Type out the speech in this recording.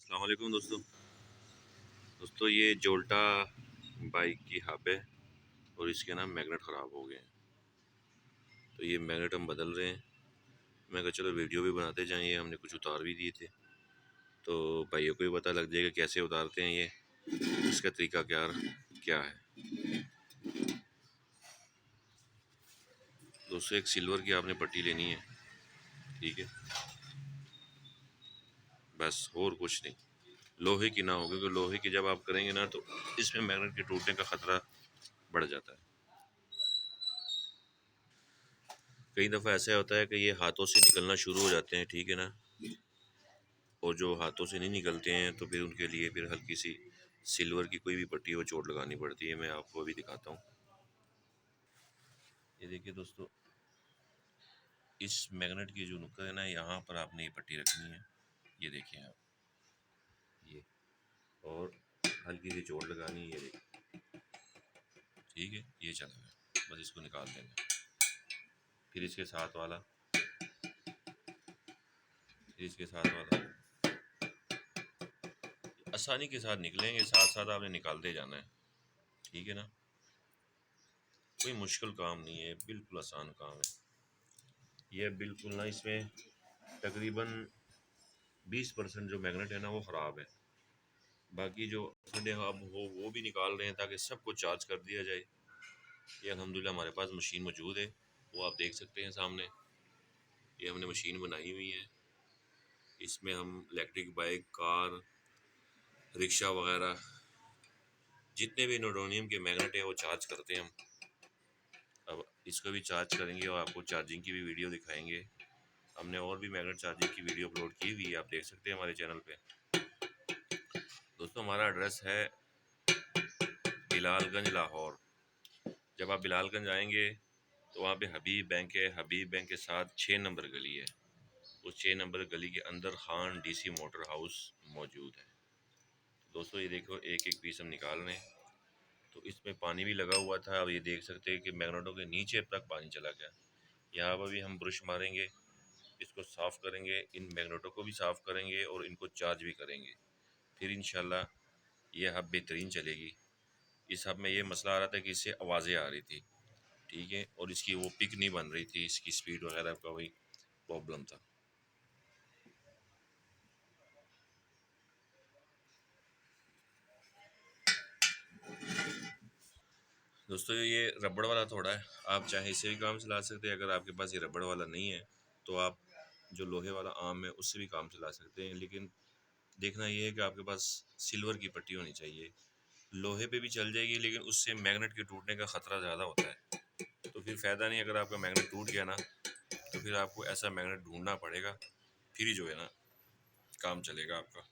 अस्सलाम वालेकुम दोस्तों ये जोल्टा बाइक की हब है और इसके ना मैग्नेट ख़राब हो गए हैं। तो ये मैग्नेट हम बदल रहे हैं। मैं कहा चलो वीडियो भी बनाते जाएं, ये हमने कुछ उतार भी दिए थे तो भाइयों को भी पता लग जाएगा कैसे उतारते हैं, ये इसका तरीका क्या क्या है। दोस्तों एक सिल्वर की आपने पट्टी लेनी है, ठीक है, बस और कुछ नहीं। लोहे की ना हो, क्योंकि लोहे की जब आप करेंगे ना तो इसमें मैग्नेट के टूटने का ख़तरा बढ़ जाता है। कई दफ़ा ऐसा होता है कि ये हाथों से निकलना शुरू हो जाते हैं, ठीक है ना, और जो हाथों से नहीं निकलते हैं तो फिर उनके लिए फिर हल्की सी सिल्वर की कोई भी पट्टी हो चोट लगानी पड़ती है। मैं आपको अभी दिखाता हूँ। ये देखिए दोस्तों, इस मैग्नेट की जो नुक्कड़ है ना, यहाँ पर आपने ये पट्टी रखनी है। ये देखिए आप, ये, और हल्की सी चोट लगानी है, ये देखिए, ठीक है, ये चला गया, बस इसको निकाल देंगे। फिर इसके साथ वाला, फिर इसके साथ वाला, आसानी के साथ निकलेंगे, साथ साथ आपने निकालते जाना है, ठीक है ना। कोई मुश्किल काम नहीं है, बिल्कुल आसान काम है। यह बिल्कुल ना, इसमें तकरीबन 20% जो मैग्नेट है ना वो ख़राब है। बाकी जो ठंडे हम वो भी निकाल रहे हैं ताकि सबको चार्ज कर दिया जाए। ये अल्हम्दुलिल्लाह हमारे पास मशीन मौजूद है, वो आप देख सकते हैं सामने। ये हमने मशीन बनाई हुई है। इसमें हम इलेक्ट्रिक बाइक, कार, रिक्शा वगैरह जितने भी न्यूटोनियम के मैग्नेट है वो चार्ज करते हैं हम। अब इसको भी चार्ज करेंगे और आपको चार्जिंग की भी वीडियो दिखाएंगे। हमने और भी मैग्नेट चार्जिंग की वीडियो अपलोड की हुई है, आप देख सकते हैं हमारे चैनल पे। दोस्तों हमारा एड्रेस है बिलालगंज, लाहौर। जब आप बिलालगंज आएंगे तो वहाँ पे हबीब बैंक है। हबीब बैंक के साथ 6 नंबर गली है। उस 6 नंबर गली के अंदर खान डीसी मोटर हाउस मौजूद है। दोस्तों ये देखो, एक एक पीस हम निकाल रहे हैं। तो इसमें पानी भी लगा हुआ था, अब ये देख सकते हैं कि मैग्नेटों के नीचे तक पानी चला गया। यहाँ पर भी हम ब्रश मारेंगे, इसको साफ़ करेंगे, इन मैग्नेटों को भी साफ़ करेंगे और इनको चार्ज भी करेंगे। फिर इंशाल्लाह ये हब बेहतरीन चलेगी। इस हब में ये मसला आ रहा था कि इससे आवाज़ें आ रही थी, ठीक है, और इसकी वो पिक नहीं बन रही थी, इसकी स्पीड वगैरह का वही प्रॉब्लम था। दोस्तों ये रबड़ वाला थोड़ा है, आप चाहे इसे भी काम चला सकते हैं। अगर आपके पास ये रबड़ वाला नहीं है तो आप जो लोहे वाला आम है उससे भी काम चला सकते हैं। लेकिन देखना ये है कि आपके पास सिल्वर की पट्टी होनी चाहिए। लोहे पे भी चल जाएगी लेकिन उससे मैग्नेट के टूटने का ख़तरा ज़्यादा होता है, तो फिर फ़ायदा नहीं। अगर आपका मैग्नेट टूट गया ना तो फिर आपको ऐसा मैग्नेट ढूंढना पड़ेगा, फिर ही जो है ना काम चलेगा आपका।